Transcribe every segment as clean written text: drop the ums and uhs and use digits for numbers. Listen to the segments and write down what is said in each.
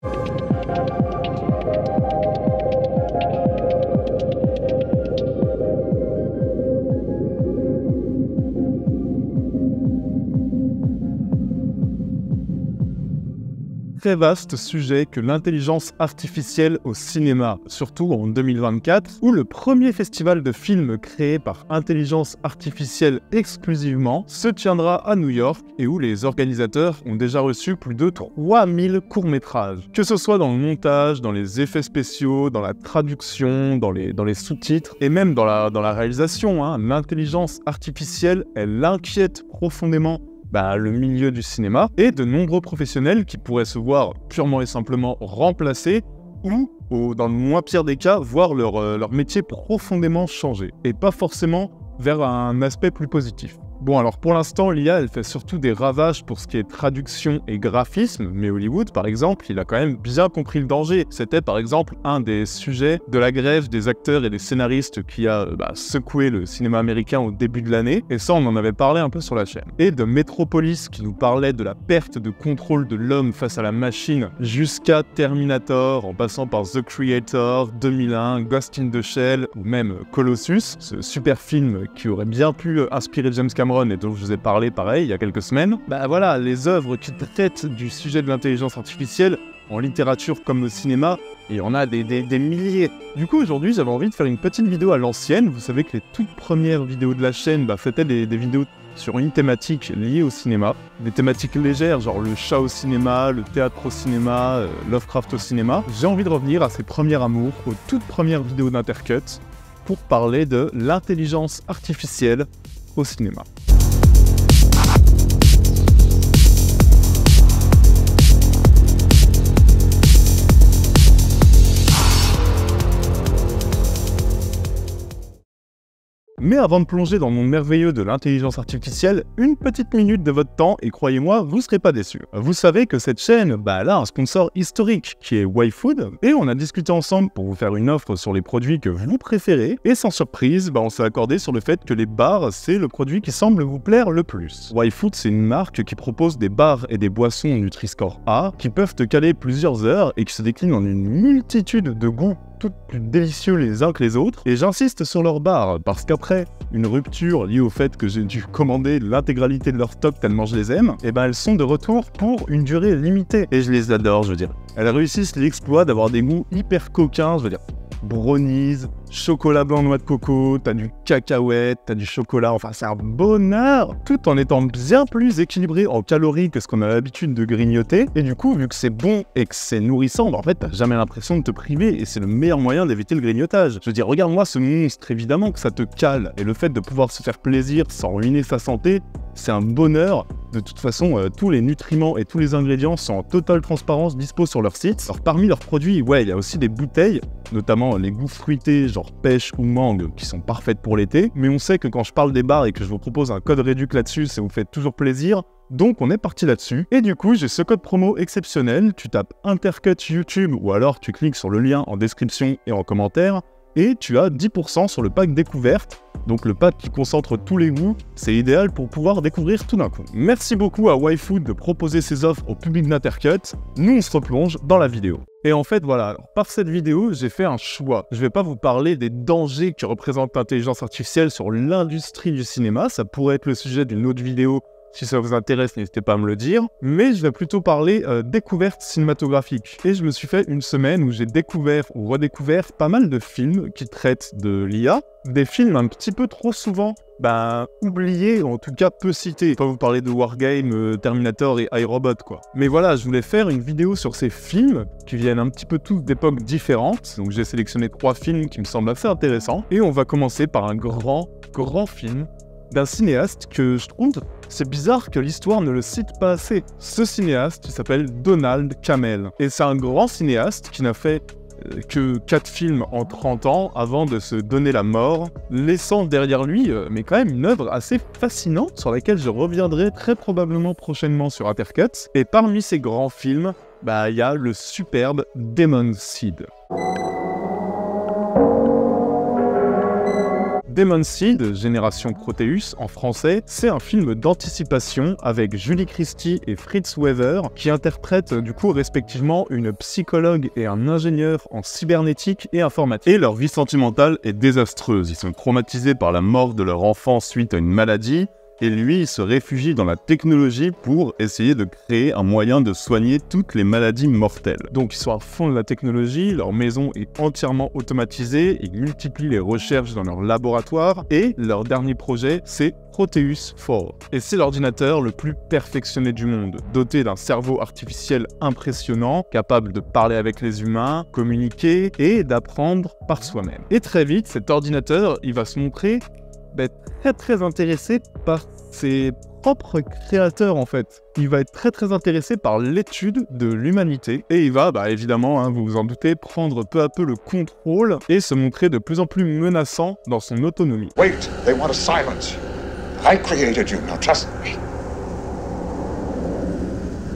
Très vaste sujet que l'intelligence artificielle au cinéma, surtout en 2024, où le premier festival de films créé par intelligence artificielle exclusivement se tiendra à New York et où les organisateurs ont déjà reçu plus de 3000 courts-métrages. Que ce soit dans le montage, dans les effets spéciaux, dans la traduction, dans les sous-titres et même dans la réalisation, l'intelligence artificielle, elle inquiète profondément le milieu du cinéma, et de nombreux professionnels qui pourraient se voir purement et simplement remplacés ou dans le moins pire des cas, voir leur métier profondément changer, et pas forcément vers un aspect plus positif. Bon, alors pour l'instant, l'IA, elle fait surtout des ravages pour ce qui est traduction et graphisme, mais Hollywood, par exemple, il a quand même bien compris le danger. C'était par exemple un des sujets de la grève des acteurs et des scénaristes qui a secoué le cinéma américain au début de l'année, et ça, on en avait parlé un peu sur la chaîne. Et de Metropolis, qui nous parlait de la perte de contrôle de l'homme face à la machine, jusqu'à Terminator, en passant par The Creator, 2001, Ghost in the Shell, ou même Colossus, ce super film qui aurait bien pu inspirer James Cameron et dont je vous ai parlé pareil il y a quelques semaines, voilà, les œuvres qui traitent du sujet de l'intelligence artificielle, en littérature comme au cinéma, et on a des milliers. Du coup, aujourd'hui, j'avais envie de faire une petite vidéo à l'ancienne. Vous savez que les toutes premières vidéos de la chaîne c'était des vidéos sur une thématique liée au cinéma, des thématiques légères, genre le chat au cinéma, le théâtre au cinéma, Lovecraft au cinéma. J'ai envie de revenir à ces premiers amours, aux toutes premières vidéos d'Intercut, pour parler de l'intelligence artificielle au cinéma. Mais avant de plonger dans le monde merveilleux de l'intelligence artificielle, une petite minute de votre temps et croyez-moi, vous ne serez pas déçus. Vous savez que cette chaîne, elle a un sponsor historique qui est YFood, et on a discuté ensemble pour vous faire une offre sur les produits que vous préférez, et sans surprise, on s'est accordé sur le fait que les bars, c'est le produit qui semble vous plaire le plus. YFood, c'est une marque qui propose des bars et des boissons Nutri-Score A, qui peuvent te caler plusieurs heures et qui se déclinent en une multitude de goûts toutes plus délicieux les uns que les autres, et j'insiste sur leur bar, parce qu'après une rupture liée au fait que j'ai dû commander l'intégralité de leur stock tellement je les aime, elles sont de retour pour une durée limitée, et je les adore, je veux dire. Elles réussissent l'exploit d'avoir des goûts hyper coquins, je veux dire, brownies, chocolat blanc noix de coco, t'as du cacahuète, t'as du chocolat, enfin c'est un bonheur, tout en étant bien plus équilibré en calories que ce qu'on a l'habitude de grignoter, et du coup, vu que c'est bon et que c'est nourrissant, en fait, t'as jamais l'impression de te priver, et c'est le meilleur moyen d'éviter le grignotage. Je veux dire, regarde-moi ce monstre, évidemment que ça te cale, et le fait de pouvoir se faire plaisir sans ruiner sa santé, c'est un bonheur. De toute façon, tous les nutriments et tous les ingrédients sont en totale transparence dispo sur leur site. Alors parmi leurs produits, il y a aussi des bouteilles, notamment les goûts fruités genre pêche ou mangue, qui sont parfaites pour l'été. Mais on sait que quand je parle des bars et que je vous propose un code réduc là-dessus, ça vous fait toujours plaisir. Donc on est parti là-dessus. Et du coup, j'ai ce code promo exceptionnel. Tu tapes Intercut YouTube ou alors tu cliques sur le lien en description et en commentaire. Et tu as 10% sur le pack découverte. Donc le pack qui concentre tous les goûts, c'est idéal pour pouvoir découvrir tout d'un coup. Merci beaucoup à YFood de proposer ces offres au public d'Intercut. Nous, on se replonge dans la vidéo. Et en fait, voilà, alors, par cette vidéo, j'ai fait un choix. Je vais pas vous parler des dangers que représente l'intelligence artificielle sur l'industrie du cinéma. Ça pourrait être le sujet d'une autre vidéo. Si ça vous intéresse, n'hésitez pas à me le dire. Mais je vais plutôt parler découverte cinématographique. Et je me suis fait une semaine où j'ai découvert ou redécouvert pas mal de films qui traitent de l'IA. Des films un petit peu trop souvent oubliés, ou en tout cas peu cités. Je vais pas vous parler de Wargame, Terminator et iRobot, quoi. Mais voilà, je voulais faire une vidéo sur ces films qui viennent un petit peu tous d'époques différentes. Donc j'ai sélectionné 3 films qui me semblent assez intéressants. Et on va commencer par un grand film d'un cinéaste que je trouve, c'est bizarre que l'histoire ne le cite pas assez. Ce cinéaste, il s'appelle Donald Cammell. Et c'est un grand cinéaste qui n'a fait que 4 films en 30 ans avant de se donner la mort, laissant derrière lui, mais quand même une œuvre assez fascinante sur laquelle je reviendrai très probablement prochainement sur Intercut. Et parmi ces grands films, il y a le superbe Demon Seed. Demon Seed, Génération Proteus en français, c'est un film d'anticipation avec Julie Christie et Fritz Weber qui interprètent du coup respectivement une psychologue et un ingénieur en cybernétique et informatique. Et leur vie sentimentale est désastreuse, ils sont traumatisés par la mort de leur enfant suite à une maladie, et lui, il se réfugie dans la technologie pour essayer de créer un moyen de soigner toutes les maladies mortelles. Donc ils sont à fond de la technologie, leur maison est entièrement automatisée, ils multiplient les recherches dans leur laboratoire, et leur dernier projet, c'est Proteus 4. Et c'est l'ordinateur le plus perfectionné du monde, doté d'un cerveau artificiel impressionnant, capable de parler avec les humains, communiquer et d'apprendre par soi-même. Et très vite, cet ordinateur, il va se montrer très intéressé par ses propres créateurs en fait. Il va être très intéressé par l'étude de l'humanité et il va évidemment, vous vous en doutez, prendre peu à peu le contrôle et se montrer de plus en plus menaçant dans son autonomie. Wait, they want a silence. I created you, now trust me.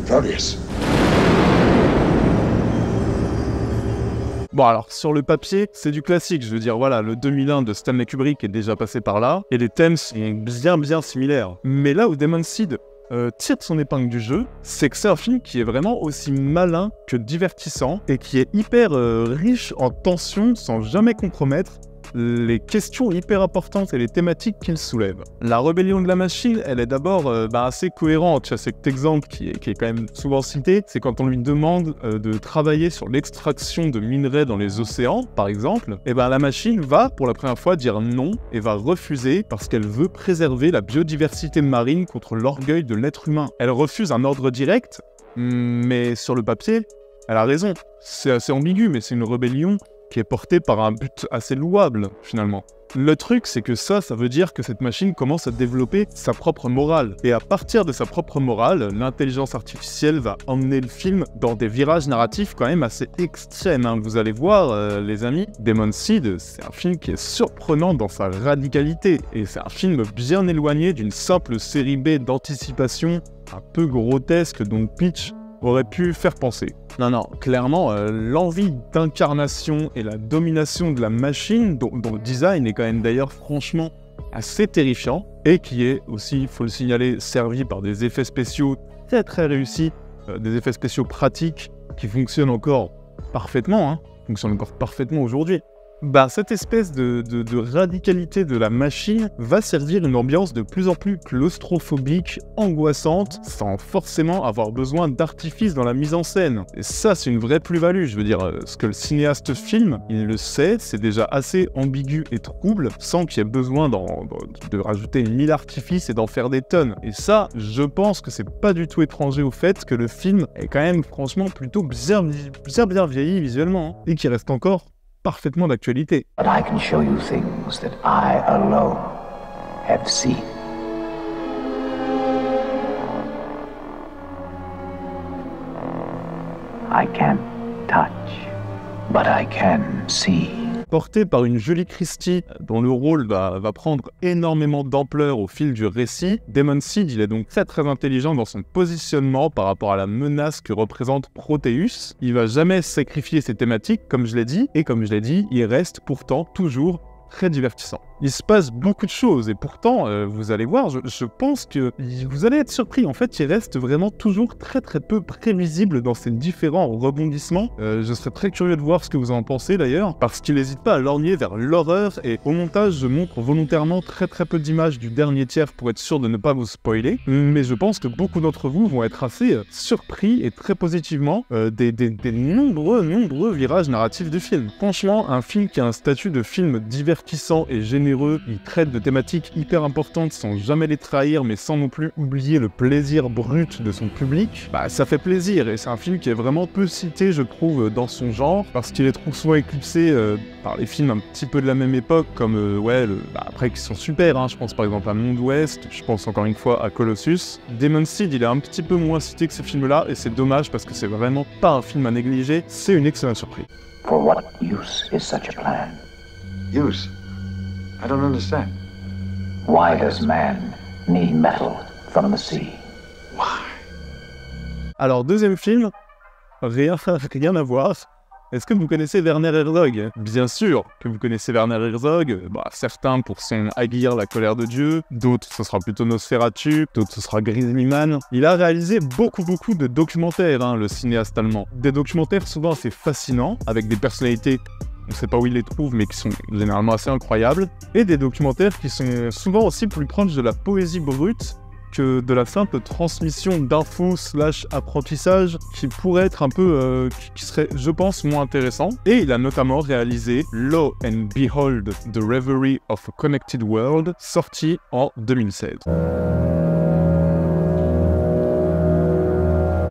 Furious. Bon alors, sur le papier, c'est du classique, je veux dire, voilà, le 2001 de Stanley Kubrick est déjà passé par là, et les thèmes sont bien similaires. Mais là où Demon Seed tire son épingle du jeu, c'est que c'est un film qui est vraiment aussi malin que divertissant, et qui est hyper riche en tension sans jamais compromettre les questions hyper importantes et les thématiques qu'il soulève. La rébellion de la machine, elle est d'abord assez cohérente. Tu vois, cet exemple qui est quand même souvent cité, c'est quand on lui demande de travailler sur l'extraction de minerais dans les océans, par exemple, et la machine va, pour la première fois, dire non et va refuser parce qu'elle veut préserver la biodiversité marine contre l'orgueil de l'être humain. Elle refuse un ordre direct, mais sur le papier, elle a raison. C'est assez ambigu, mais c'est une rébellion qui est porté par un but assez louable, finalement. Le truc, c'est que ça veut dire que cette machine commence à développer sa propre morale. Et à partir de sa propre morale, l'intelligence artificielle va emmener le film dans des virages narratifs quand même assez extrêmes. Vous allez voir, les amis, Demon Seed, c'est un film qui est surprenant dans sa radicalité. Et c'est un film bien éloigné d'une simple série B d'anticipation un peu grotesque dont le pitch aurait pu faire penser. Non, clairement, l'envie d'incarnation et la domination de la machine, dont le design est quand même d'ailleurs franchement assez terrifiant, et qui est aussi, il faut le signaler, servi par des effets spéciaux très réussis, des effets spéciaux pratiques qui fonctionnent encore parfaitement, aujourd'hui. Cette espèce de radicalité de la machine va servir une ambiance de plus en plus claustrophobique, angoissante, sans forcément avoir besoin d'artifice dans la mise en scène. Et ça, c'est une vraie plus-value, je veux dire, ce que le cinéaste filme, il le sait, c'est déjà assez ambigu et trouble, sans qu'il y ait besoin de rajouter 1000 artifices et d'en faire des tonnes. Et ça, je pense que c'est pas du tout étranger au fait que le film est quand même, franchement, plutôt bien vieilli visuellement, et qui reste encore parfaitement d'actualité. But I can show you things that I alone have seen. I can't touch, but I can see. Porté par une Julie Christie dont le rôle va prendre énormément d'ampleur au fil du récit, Demon Seed, il est donc très intelligent dans son positionnement par rapport à la menace que représente Proteus. Il va jamais sacrifier ses thématiques, comme je l'ai dit, et comme je l'ai dit, il reste pourtant toujours très divertissant. Il se passe beaucoup de choses et pourtant, vous allez voir, je pense que vous allez être surpris. En fait, il reste vraiment toujours très peu prévisible dans ses différents rebondissements. Je serais très curieux de voir ce que vous en pensez d'ailleurs, parce qu'il n'hésite pas à lorgner vers l'horreur et au montage, je montre volontairement très peu d'images du dernier tiers pour être sûr de ne pas vous spoiler. Mais je pense que beaucoup d'entre vous vont être assez surpris et très positivement des nombreux virages narratifs du film. Franchement, un film qui a un statut de film divertissant et généreux, il traite de thématiques hyper importantes sans jamais les trahir, mais sans non plus oublier le plaisir brut de son public, ça fait plaisir, et c'est un film qui est vraiment peu cité, je trouve, dans son genre, parce qu'il est trop souvent éclipsé par les films un petit peu de la même époque, comme, après, qui sont super, je pense par exemple à Monde Ouest, je pense encore une fois à Colossus. Demon Seed, il est un petit peu moins cité que ces films-là, et c'est dommage, parce que c'est vraiment pas un film à négliger, c'est une excellente surprise. For what use is such a plan? Use? I don't understand. Why does man need metal from the sea? Why? Alors, deuxième film, rien à voir. Est-ce que vous connaissez Werner Herzog? Bien sûr que vous connaissez Werner Herzog, certains pour son Aguirre, la colère de Dieu, d'autres ce sera plutôt Nosferatu, d'autres ce sera Grizzly Man. Il a réalisé beaucoup de documentaires, le cinéaste allemand. Des documentaires souvent assez fascinants, avec des personnalités, on ne sait pas où il les trouve, mais qui sont généralement assez incroyables, et des documentaires qui sont souvent aussi plus proches de la poésie brute que de la simple transmission d'infos / apprentissage qui pourrait être un peu, qui serait, je pense, moins intéressant. Et il a notamment réalisé Lo and Behold, The Reverie of a Connected World, sorti en 2016.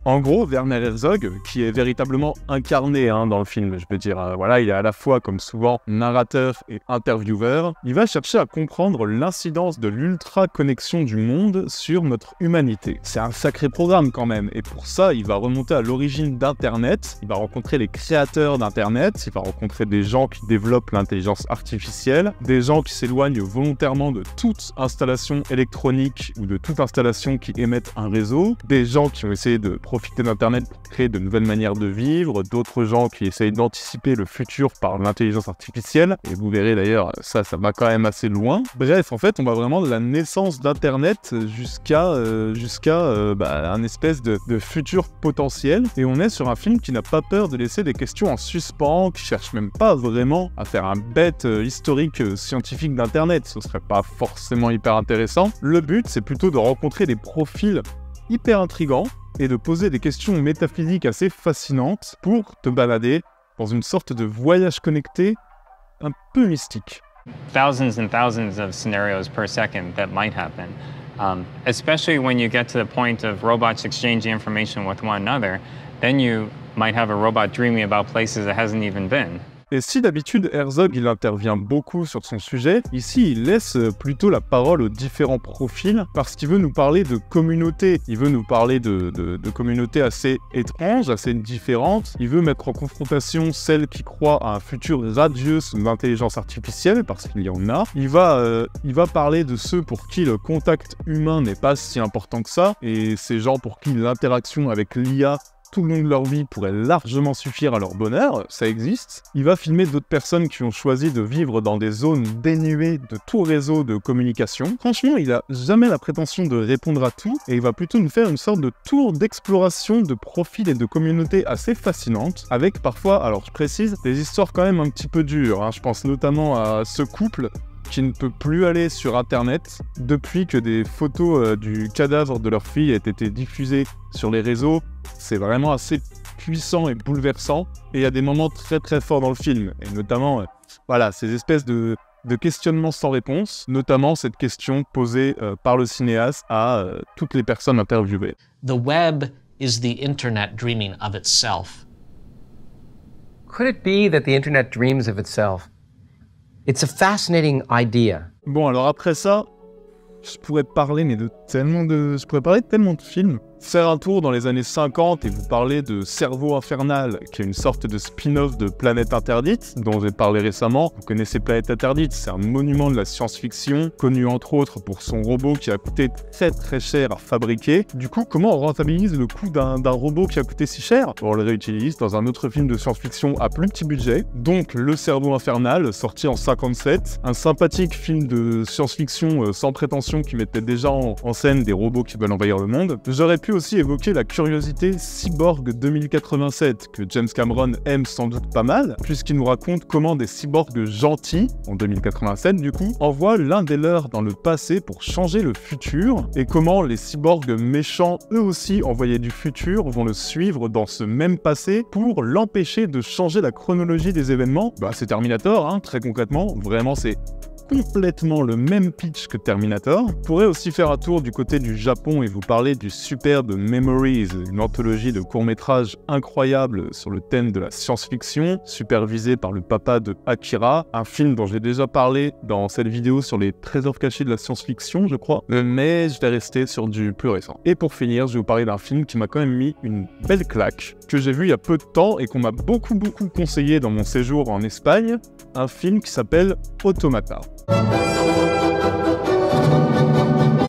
En gros, Werner Herzog, qui est véritablement incarné dans le film, je veux dire, il est à la fois, comme souvent, narrateur et intervieweur, il va chercher à comprendre l'incidence de l'ultra-connexion du monde sur notre humanité. C'est un sacré programme quand même, et pour ça, il va remonter à l'origine d'Internet, il va rencontrer les créateurs d'Internet, il va rencontrer des gens qui développent l'intelligence artificielle, des gens qui s'éloignent volontairement de toute installation électronique ou de toute installation qui émette un réseau, des gens qui ont essayé de profiter d'Internet pour créer de nouvelles manières de vivre, d'autres gens qui essayent d'anticiper le futur par l'intelligence artificielle, et vous verrez d'ailleurs, ça va quand même assez loin. Bref, en fait, on va vraiment de la naissance d'Internet jusqu'à un espèce de futur potentiel, et on est sur un film qui n'a pas peur de laisser des questions en suspens, qui cherche même pas vraiment à faire un bête historique scientifique d'Internet, ce serait pas forcément hyper intéressant. Le but, c'est plutôt de rencontrer des profils hyper intrigants, et de poser des questions métaphysiques assez fascinantes pour te balader dans une sorte de voyage connecté un peu mystique. Thousands and thousands of scenarios per second that might happen, especially when you get to the point of robots exchanging information with one another, then you might have a robot dreaming about places it hasn't even been. Et si d'habitude Herzog il intervient beaucoup sur son sujet, ici il laisse plutôt la parole aux différents profils parce qu'il veut nous parler de communautés, il veut nous parler de communautés assez étranges, assez différentes, il veut mettre en confrontation celles qui croient à un futur radieux sous l'intelligence artificielle parce qu'il y en a, il va parler de ceux pour qui le contact humain n'est pas si important que ça et ces gens pour qui l'interaction avec l'IA tout le long de leur vie pourrait largement suffire à leur bonheur, ça existe. Il va filmer d'autres personnes qui ont choisi de vivre dans des zones dénuées de tout réseau de communication. Franchement, il a jamais la prétention de répondre à tout, et il va plutôt nous faire une sorte de tour d'exploration de profils et de communautés assez fascinantes, avec parfois, alors je précise, des histoires quand même un petit peu dures. Je pense notamment à ce couple qui ne peut plus aller sur Internet depuis que des photos du cadavre de leur fille aient été diffusées sur les réseaux. C'est vraiment assez puissant et bouleversant, et il y a des moments très très forts dans le film, et notamment, ces espèces de questionnements sans réponse, notamment cette question posée par le cinéaste à toutes les personnes interviewées. The web is the internet dreaming of itself. Could it be that the internet dreams of itself? It's a fascinating idea. Bon, alors après ça, je pourrais parler de tellement de films. Faire un tour dans les années 50 et vous parler de Cerveau Infernal, qui est une sorte de spin-off de Planète Interdite, dont j'ai parlé récemment. Vous connaissez Planète Interdite, c'est un monument de la science-fiction, connu entre autres pour son robot qui a coûté très très cher à fabriquer. Du coup, comment on rentabilise le coût d'un robot qui a coûté si cher? On le réutilise dans un autre film de science-fiction à plus petit budget, donc Le Cerveau Infernal, sorti en 57, un sympathique film de science-fiction sans prétention qui mettait déjà en scène des robots qui veulent envahir le monde. J'aurais pu aussi évoquer la curiosité Cyborg 2087, que James Cameron aime sans doute pas mal, puisqu'il nous raconte comment des cyborgs gentils, en 2087 du coup, envoient l'un des leurs dans le passé pour changer le futur, et comment les cyborgs méchants, eux aussi envoyés du futur, vont le suivre dans ce même passé pour l'empêcher de changer la chronologie des événements. C'est Terminator, très concrètement, vraiment c'est complètement le même pitch que Terminator. Vous pourrez aussi faire un tour du côté du Japon et vous parler du superbe Memories, une anthologie de courts-métrages incroyables sur le thème de la science-fiction, supervisé par le papa de Akira, un film dont j'ai déjà parlé dans cette vidéo sur les trésors cachés de la science-fiction, je crois, mais je vais rester sur du plus récent. Et pour finir, je vais vous parler d'un film qui m'a quand même mis une belle claque, que j'ai vu il y a peu de temps et qu'on m'a beaucoup conseillé dans mon séjour en Espagne, un film qui s'appelle Automata.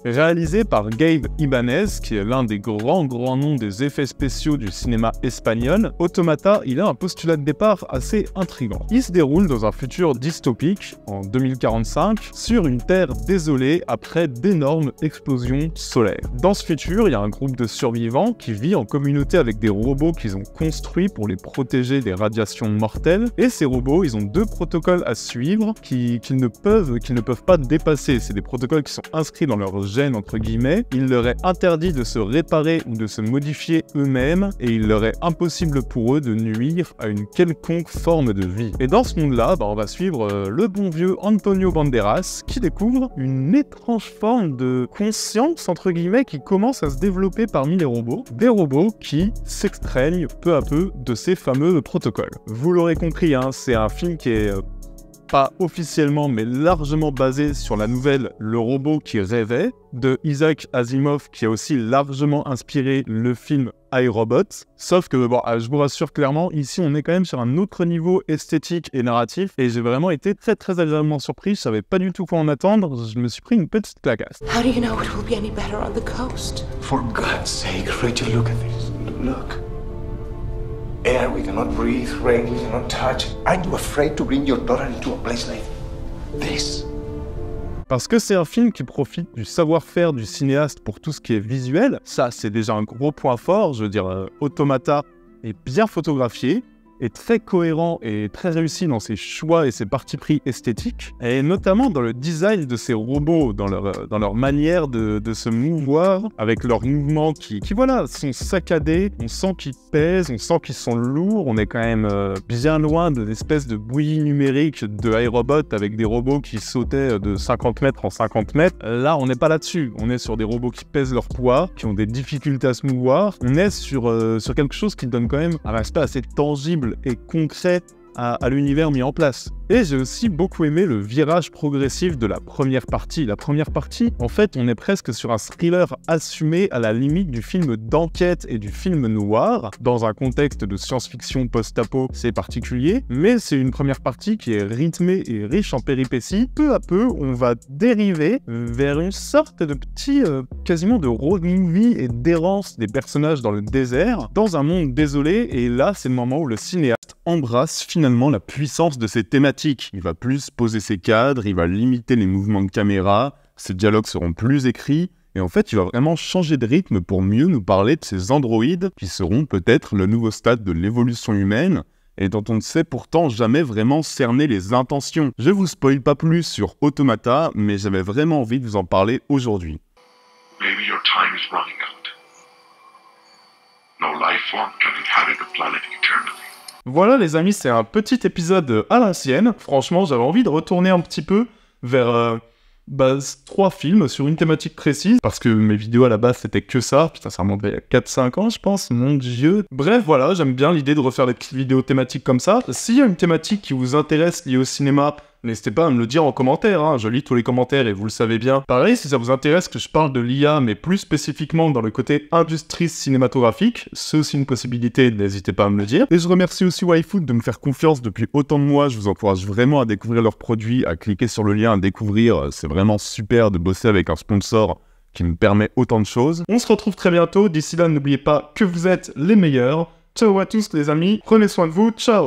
Réalisé par Gabe Ibanez, qui est l'un des grands noms des effets spéciaux du cinéma espagnol, Automata, il a un postulat de départ assez intriguant. Il se déroule dans un futur dystopique, en 2045, sur une Terre désolée après d'énormes explosions solaires. Dans ce futur, il y a un groupe de survivants qui vit en communauté avec des robots qu'ils ont construits pour les protéger des radiations mortelles, et ces robots, ils ont deux protocoles à suivre qu'ils ne peuvent pas dépasser. C'est des protocoles qui sont inscrits dans leur gène, entre guillemets. Il leur est interdit de se réparer ou de se modifier eux-mêmes, et il leur est impossible pour eux de nuire à une quelconque forme de vie. Et dans ce monde-là, on va suivre le bon vieux Antonio Banderas, qui découvre une étrange forme de conscience, entre guillemets, qui commence à se développer parmi les robots. Des robots qui s'extraignent peu à peu de ces fameux protocoles. Vous l'aurez compris, hein, c'est un film qui est pas officiellement, mais largement basé sur la nouvelle Le robot qui rêvait, de Isaac Asimov, qui a aussi largement inspiré le film iRobot. Sauf que, bon, je vous rassure clairement, ici on est quand même sur un autre niveau esthétique et narratif, et j'ai vraiment été très agréablement surpris, je savais pas du tout quoi en attendre, je me suis pris une petite claquasse. How do you know it will be any better on the coast? For God's sake, Rachel, look at this. Look. Air we cannot breathe, rain we cannot touch. Aren't you afraid to bring your daughter into a place like this? Parce que c'est un film qui profite du savoir-faire du cinéaste pour tout ce qui est visuel. Ça, c'est déjà un gros point fort. Je veux dire, Automata est bien photographié, est très cohérent et très réussi dans ses choix et ses partis pris esthétiques, et notamment dans le design de ces robots, dans leur manière de se mouvoir, avec leurs mouvements qui voilà, sont saccadés, on sent qu'ils pèsent, on sent qu'ils sont lourds, on est quand même bien loin de l'espèce de bouillie numérique de iRobot avec des robots qui sautaient de 50 mètres en 50 mètres. Là, on n'est pas là-dessus, on est sur des robots qui pèsent leur poids, qui ont des difficultés à se mouvoir, on est sur quelque chose qui donne quand même un aspect assez tangible et concret à l'univers mis en place. Et j'ai aussi beaucoup aimé le virage progressif de la première partie. La première partie, en fait, on est presque sur un thriller assumé à la limite du film d'enquête et du film noir, dans un contexte de science-fiction post-apo, c'est particulier, mais c'est une première partie qui est rythmée et riche en péripéties. Peu à peu, on va dériver vers une sorte de petit, quasiment de road movie et d'errance des personnages dans le désert, dans un monde désolé, et là, c'est le moment où le cinéaste embrasse finalement la puissance de ses thématiques. Il va plus poser ses cadres, il va limiter les mouvements de caméra, ses dialogues seront plus écrits, et en fait, il va vraiment changer de rythme pour mieux nous parler de ces androïdes qui seront peut-être le nouveau stade de l'évolution humaine, et dont on ne sait pourtant jamais vraiment cerner les intentions. Je vous spoil pas plus sur Automata, mais j'avais vraiment envie de vous en parler aujourd'hui. Maybe your time is running out. No life form can inhabit the planet eternally. Voilà les amis, c'est un petit épisode à l'ancienne. Franchement, j'avais envie de retourner un petit peu vers 3 films sur une thématique précise, parce que mes vidéos à la base c'était que ça. Putain, ça remonte il y a 4-5 ans je pense, mon dieu. Bref, voilà, j'aime bien l'idée de refaire des petites vidéos thématiques comme ça. S'il y a une thématique qui vous intéresse liée au cinéma, n'hésitez pas à me le dire en commentaire, hein. Je lis tous les commentaires et vous le savez bien. Pareil, si ça vous intéresse que je parle de l'IA, mais plus spécifiquement dans le côté industrie cinématographique, c'est aussi une possibilité, n'hésitez pas à me le dire. Et je remercie aussi YFood de me faire confiance depuis autant de mois, je vous encourage vraiment à découvrir leurs produits, à cliquer sur le lien, à découvrir, c'est vraiment super de bosser avec un sponsor qui me permet autant de choses. On se retrouve très bientôt, d'ici là n'oubliez pas que vous êtes les meilleurs. Ciao à tous les amis, prenez soin de vous, ciao!